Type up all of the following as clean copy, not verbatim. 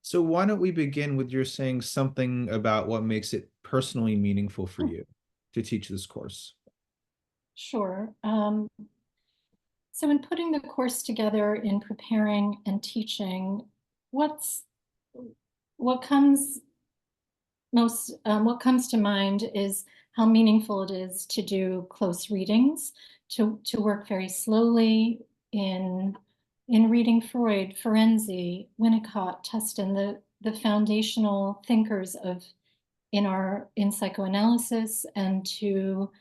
So why don't we begin with your saying something about what makes it personally meaningful for you to teach this course? Sure. So in putting the course together, in preparing and teaching, what's what comes what comes to mind is how meaningful it is to do close readings, to work very slowly in reading Freud, Ferenczi, Winnicott, Tustin, the foundational thinkers in psychoanalysis, and to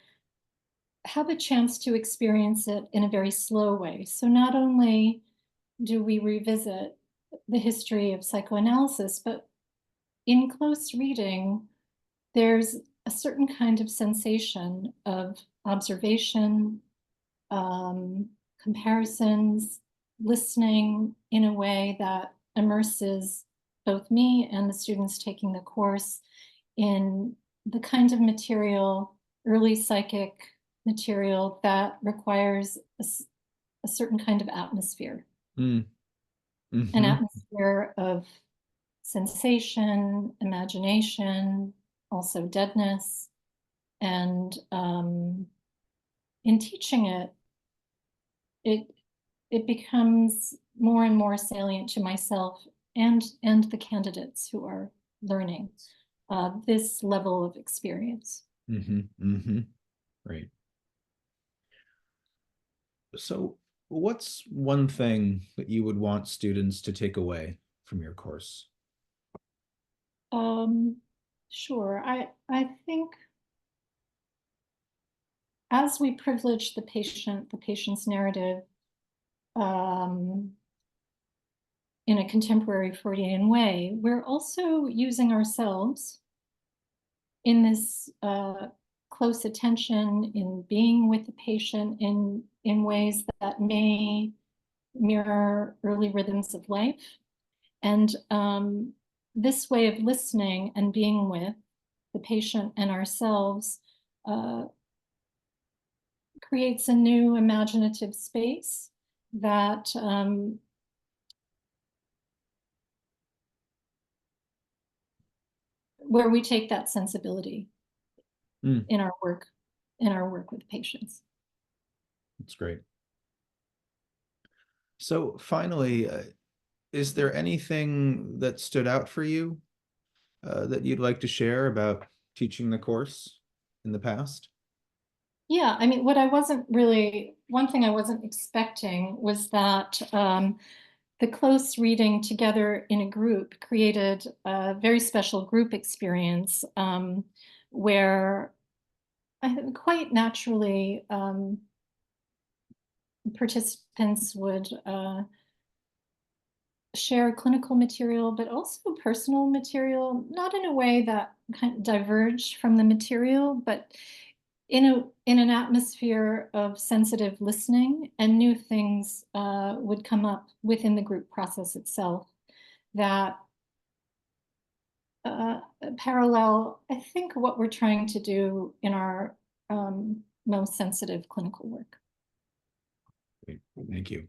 have a chance to experience it in a very slow way. So not only do we revisit the history of psychoanalysis, but in close reading, there's a certain kind of sensation of observation, comparisons, listening in a way that immerses both me and the students taking the course in the kind of material, early psychic material, that requires a certain kind of atmosphere, Mm. an Hmm. atmosphere of sensation, imagination, also deadness. And in teaching it, it it becomes more and more salient to myself and the candidates who are learning this level of experience. Hmm. Hmm. Right. So what's one thing that you would want students to take away from your course? Um, sure. I think as we privilege the patient's narrative um, in a contemporary Freudian way, we're also using ourselves in this close attention, in being with the patient in ways that may mirror early rhythms of life. And this way of listening and being with the patient and ourselves uh, creates a new imaginative space that where we take that sensibility Mm, in our work in our work with patients. that's great. So finally, is there anything that stood out for you that you'd like to share about teaching the course in the past? Yeah, I mean, one thing I wasn't expecting was that the close reading together in a group created a very special group experience where quite naturally participants would share clinical material, but also personal material, not in a way that kind of diverged from the material, but in an atmosphere of sensitive listening, and new things would come up within the group process itself that uh, parallel, I think, what we're trying to do in our most sensitive clinical work. Great. Thank you.